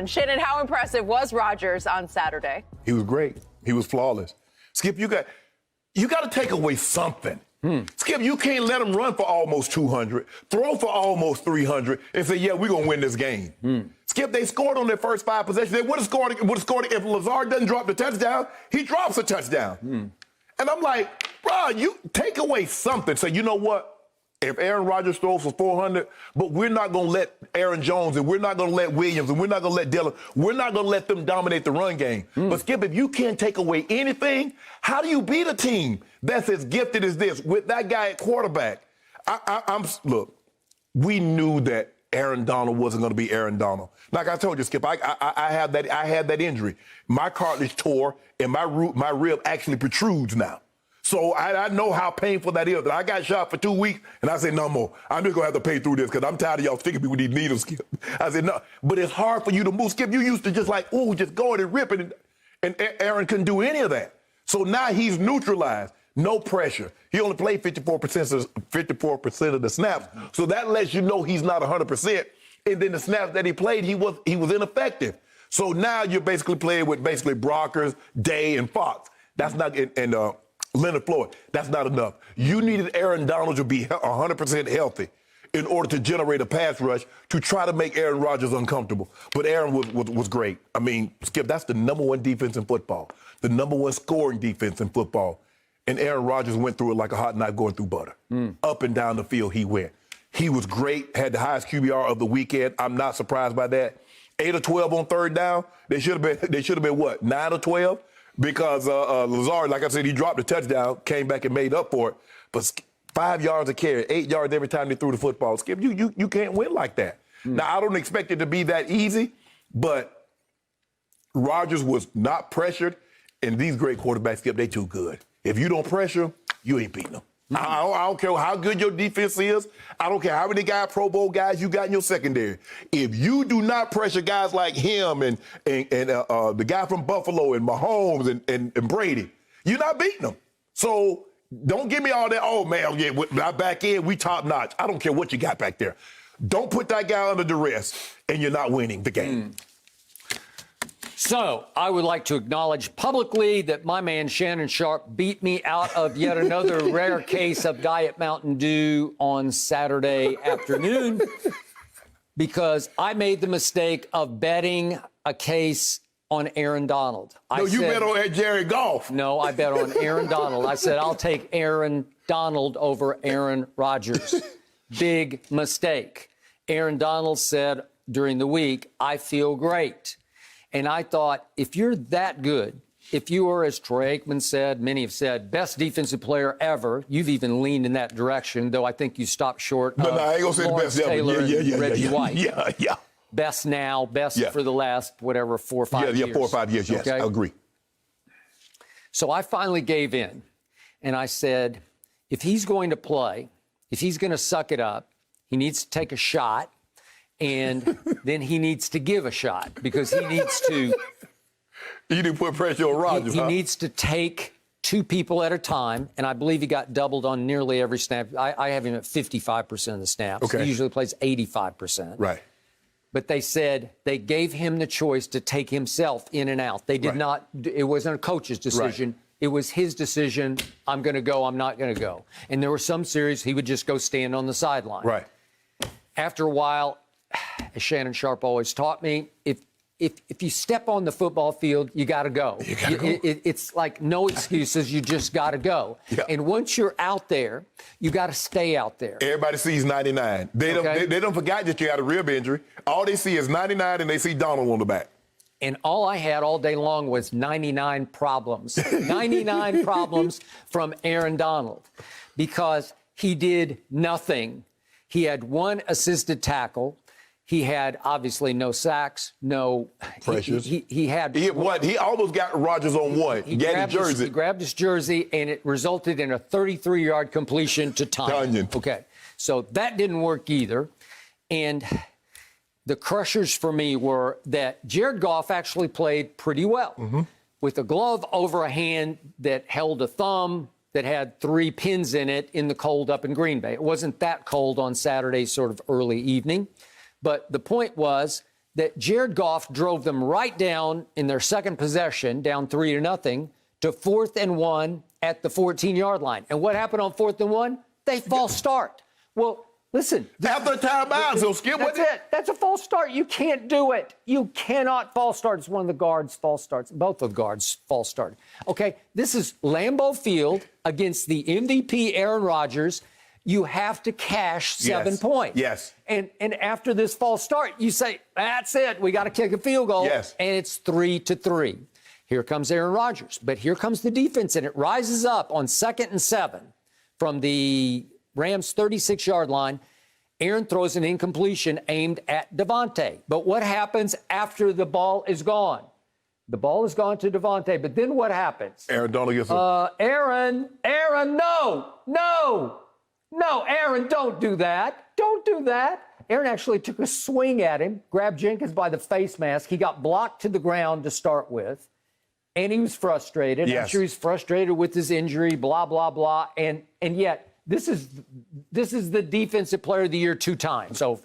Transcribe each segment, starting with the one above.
And Shannon, how impressive was Rodgers on Saturday? He was great. He was flawless. Skip, you got to take away something. Skip, you can't let him run for almost 200, throw for almost 300, and say, yeah, we're going to win this game. Skip, they scored on their first 5 possessions. They would have scored if Lazard doesn't drop the touchdown. He drops a touchdown. And I'm like, bro, you take away something. Say, you know what? If Aaron Rodgers throws for 400, but we're not going to let Aaron Jones and we're not going to let Williams and we're not going to let Dillon, we're not going to let them dominate the run game. But, Skip, if you can't take away anything, how do you beat a team that's as gifted as this with that guy at quarterback? Look, we knew that Aaron Donald wasn't going to be Aaron Donald. Like I told you, Skip, I had that injury. My cartilage tore and my rib actually protrudes now. So I know how painful that is. I got shot for 2 weeks, and I said, no more. I'm just going to have to pay through this because I'm tired of y'all sticking me with these needles, Skip. I said, no. But it's hard for you to move, Skip. You used to just just going and ripping, and Aaron couldn't do any of that. So now he's neutralized. No pressure. He only played 54% of the snaps. So that lets you know he's not 100%. And then the snaps that he played, he was ineffective. So now you're basically playing with Brockers, Day, and Fox. That's not Leonard Floyd. That's not enough. You needed Aaron Donald to be 100% healthy in order to generate a pass rush to try to make Aaron Rodgers uncomfortable. But Aaron was great. I mean, Skip, that's the #1 defense in football, the #1 scoring defense in football. And Aaron Rodgers went through it like a hot knife going through butter. Up and down the field he went. He was great, had the highest QBR of the weekend. I'm not surprised by that. 8 or 12 on third down. They should have been what, 9 or 12? Because Lazard, like I said, he dropped a touchdown, came back and made up for it. But 5 yards a carry, 8 yards every time they threw the football. Skip, you can't win like that. Now, I don't expect it to be that easy, but Rodgers was not pressured, and these great quarterbacks, Skip, they too good. If you don't pressure, you ain't beating them. I don't care how good your defense is. I don't care how many Pro Bowl guys you got in your secondary. If you do not pressure guys like him and the guy from Buffalo and Mahomes and Brady, you're not beating them. So don't give me all that, oh, man, yeah, back end, we top notch. I don't care what you got back there. Don't put that guy under duress, and you're not winning the game. So I would like to acknowledge publicly that my man Shannon Sharpe beat me out of yet another rare case of Diet Mountain Dew on Saturday afternoon because I made the mistake of betting a case on Aaron Donald. You bet on Jared Goff. No, I bet on Aaron Donald. I said, I'll take Aaron Donald over Aaron Rodgers. Big mistake. Aaron Donald said during the week, I feel great. And I thought, if you're that good, if you are, as Troy Aikman said, many have said, best defensive player ever, you've even leaned in that direction, though I think you stopped short of I ain't gonna say Lawrence best Taylor ever. and Reggie White. Yeah. Best now, best for the last, 4 or 5 years. 4 or 5 years, yes, okay? I agree. So I finally gave in, and I said, if he's going to play, if he's going to suck it up, he needs to take a shot. And then he needs to give a shot because he needs to. You didn't put pressure on Rodgers. He needs to take 2 people at a time, and I believe he got doubled on nearly every snap. I have him at 55% of the snaps. Okay. He usually plays 85%. Right. But they said they gave him the choice to take himself in and out. They did not. It wasn't a coach's decision. Right. It was his decision. I'm going to go. I'm not going to go. And there were some series he would just go stand on the sideline. Right. After a while, as Shannon Sharpe always taught me, if you step on the football field, you got to go. It's like no excuses. You just got to go. Yeah. And once you're out there, you got to stay out there. Everybody sees 99. They don't forget that you had a rib injury. All they see is 99, and they see Donald on the back. And all I had all day long was 99 problems. 99 problems from Aaron Donald because he did nothing. He had 1 assisted tackle. He had obviously no sacks, no pressures. He had what? He almost got Rodgers on one. He grabbed his jersey, and it resulted in a 33-yard completion to Tunyon. Okay, so that didn't work either. And the crushers for me were that Jared Goff actually played pretty well with a glove over a hand that held a thumb that had 3 pins in it in the cold up in Green Bay. It wasn't that cold on Saturday, sort of early evening. But the point was that Jared Goff drove them right down in their second possession, down 3-0, to 4th and 1 at the 14-yard line. And what happened on 4th and 1? They false start. Well, listen. After a timeout, so Skip, that's it. That's a false start. You can't do it. You cannot false start. It's one of the guards' false starts. Both of the guards' false start. Okay, this is Lambeau Field against the MVP Aaron Rodgers. You have to cash 7 points. Yes. And after this false start, you say, that's it. We got to kick a field goal. Yes. And it's 3-3. Here comes Aaron Rodgers. But here comes the defense, and it rises up on 2nd and 7 from the Rams' 36-yard line. Aaron throws an incompletion aimed at Devontae. But what happens after the ball is gone? The ball is gone to Devontae. But then what happens? Aaron Donald gets Aaron, no, Aaron, don't do that. Don't do that. Aaron actually took a swing at him, grabbed Jenkins by the face mask. He got blocked to the ground to start with, and he was frustrated. Yes. I'm sure he's frustrated with his injury, blah, blah, blah. And yet, this is the Defensive Player of the Year 2 times. So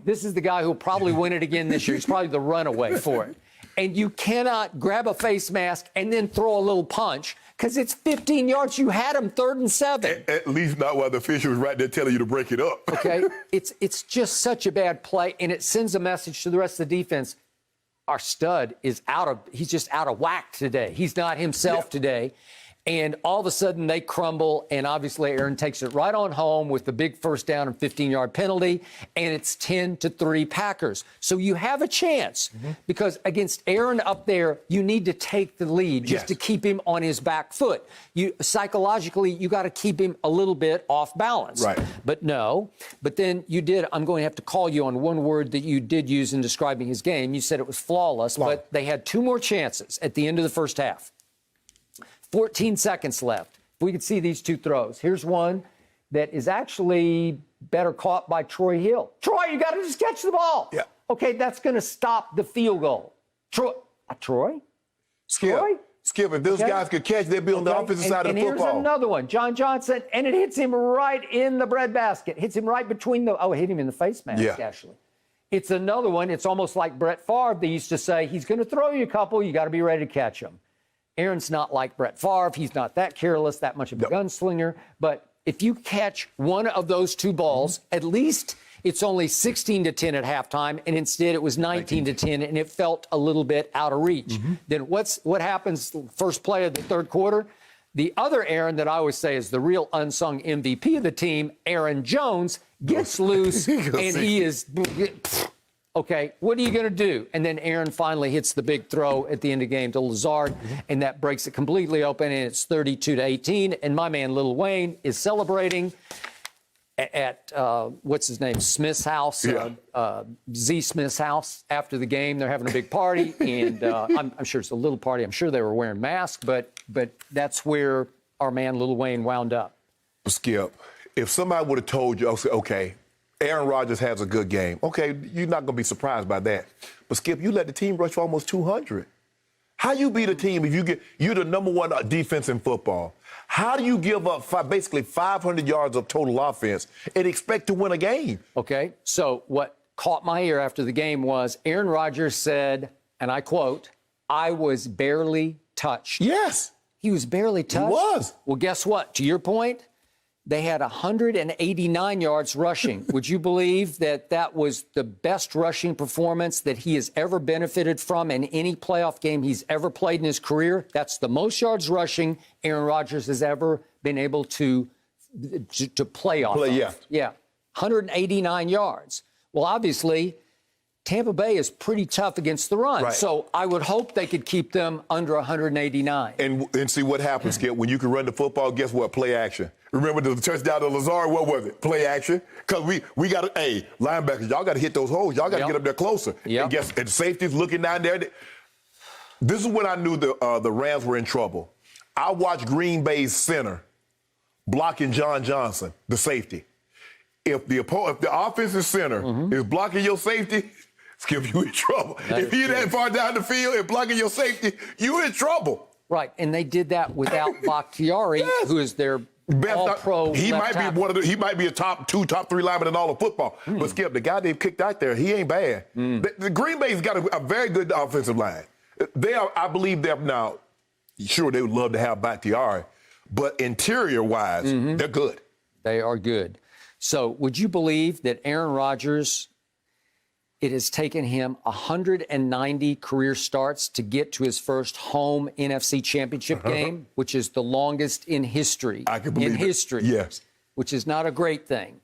this is the guy who'll probably win it again this year. He's probably the runaway for it. And you cannot grab a face mask and then throw a little punch because it's 15 yards. You had him 3rd and 7. At least not while the official was right there telling you to break it up. Okay? It's just such a bad play, and it sends a message to the rest of the defense. Our stud is he's just out of whack today. He's not himself today. And all of a sudden they crumble, and obviously Aaron takes it right on home with the big first down and 15-yard penalty, and it's 10-3 Packers. So you have a chance because against Aaron up there, you need to take the lead just to keep him on his back foot. Psychologically, you got to keep him a little bit off balance. Right. But no. But then I'm going to have to call you on one word that you did use in describing his game. You said it was flawless, but they had 2 more chances at the end of the first half. 14 seconds left. If we could see these 2 throws. Here's one that is actually better caught by Troy Hill. Troy, you got to just catch the ball. Yeah. Okay, that's going to stop the field goal. Troy? Skip, if those guys could catch, they'd be on the offensive side of the football. And here's another one. John Johnson, and it hits him right in the breadbasket. Hits him right between it hit him in the face mask, actually. It's another one. It's almost like Brett Favre. They used to say, he's going to throw you a couple. You got to be ready to catch him. Aaron's not like Brett Favre. He's not that careless, that much of a gunslinger. But if you catch one of those 2 balls, at least it's only 16-10 at halftime, and instead it was 19-10, and it felt a little bit out of reach. Then what happens first play of the third quarter? The other Aaron that I always say is the real unsung MVP of the team, Aaron Jones, gets loose, and he is... Okay, what are you going to do? And then Aaron finally hits the big throw at the end of the game to Lazard, and that breaks it completely open, and it's 32-18. And my man Lil Wayne is celebrating at what's his name, Smith's house, Z Smith's house. After the game, they're having a big party, and I'm sure it's a little party. I'm sure they were wearing masks, but that's where our man Lil Wayne wound up. Skip, if somebody would have told you, okay, Aaron Rodgers has a good game. Okay, you're not going to be surprised by that. But, Skip, you let the team rush for almost 200. How you beat a team if you're the number 1 defense in football? How do you give up basically 500 yards of total offense and expect to win a game? Okay, so what caught my ear after the game was Aaron Rodgers said, and I quote, "I was barely touched." Yes. He was barely touched? He was. Well, guess what? To your point, they had 189 yards rushing. Would you believe that was the best rushing performance that he has ever benefited from in any playoff game he's ever played in his career? That's the most yards rushing Aaron Rodgers has ever been able to play off of. Yeah, 189 yards. Well, obviously, Tampa Bay is pretty tough against the run. Right. So I would hope they could keep them under 189. And see what happens, Skip. When you can run the football, guess what? Play action. Remember the touchdown to Lazard? What was it? Play action. Because we got to, linebackers, y'all got to hit those holes. Y'all got to get up there closer. And the safety's looking down there. This is when I knew the Rams were in trouble. I watched Green Bay's center blocking John Johnson, the safety. If the offensive center is blocking your safety, Skip, you in trouble. If you're that far down the field and blocking your safety, you're in trouble. Right, and they did that without Bakhtiari, who is their all-pro He left might tackle. be one of the. He might be a top 2, top 3 lineman in all of football. But Skip, the guy they've kicked out there, he ain't bad. The Green Bay's got a very good offensive line. They are, I believe, they're now. Sure, they would love to have Bakhtiari, but interior-wise, they're good. They are good. So would you believe that Aaron Rodgers, it has taken him 190 career starts to get to his first home NFC championship game, which is the longest in history. I can believe in it. history. Yes. Which is not a great thing.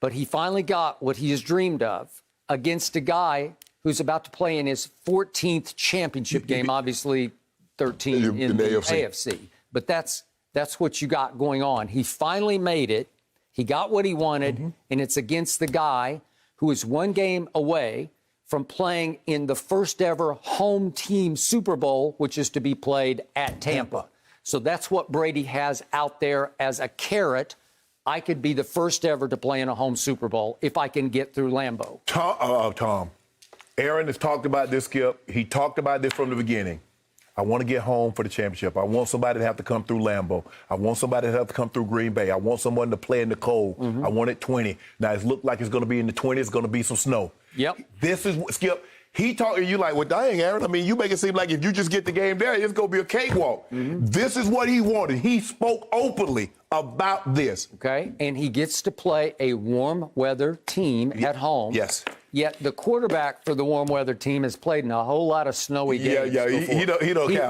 But he finally got what he has dreamed of against a guy who's about to play in his 14th championship game, obviously 13 in the AFC. But that's what you got going on. He finally made it. He got what he wanted, and it's against the guy who is one game away from playing in the first ever home team Super Bowl, which is to be played at Tampa. So that's what Brady has out there as a carrot. I could be the first ever to play in a home Super Bowl if I can get through Lambeau. Tom, Aaron has talked about this, Skip. He talked about this from the beginning. I want to get home for the championship. I want somebody to have to come through Lambeau. I want somebody to have to come through Green Bay. I want someone to play in the cold. I want it 20. Now, it looks like it's going to be in the 20s. It's going to be some snow. Yep. This is what, Skip, he talking to you like, well, dang, Aaron, I mean, you make it seem like if you just get the game there, it's going to be a cakewalk. This is what he wanted. He spoke openly about this. Okay, and he gets to play a warm weather team at home. Yes. Yet the quarterback for the warm weather team has played in a whole lot of snowy games.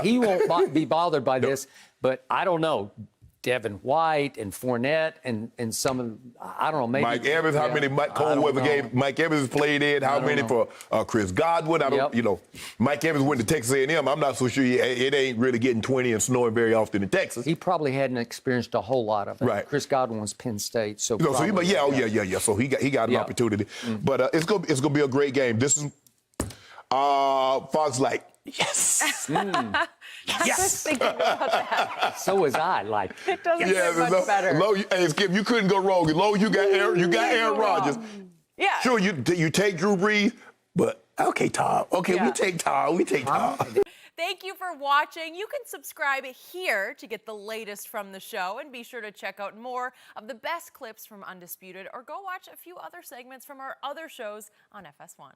He won't be bothered by this, but I don't know. Devin White and Fournette and some of, I don't know, maybe. Mike Evans, how many cold weather games Mike Evans has played in? How many for Chris Godwin? I don't, Mike Evans went to Texas A&M. I'm not so sure it ain't really getting 20 and snowing very often in Texas. He probably hadn't experienced a whole lot of it. Right. Chris Godwin was Penn State, so. So So he got an opportunity, but it's gonna be a great game. This is Fox like yes. I was thinking about that. So was I. Like It doesn't get much better. Hey, Skip, you couldn't go wrong. Low, you got Aaron Rodgers. Yeah. Sure, you take Drew Brees, but okay, Tom. Okay, we take Tom. Thank you for watching. You can subscribe here to get the latest from the show, and be sure to check out more of the best clips from Undisputed, or go watch a few other segments from our other shows on FS1.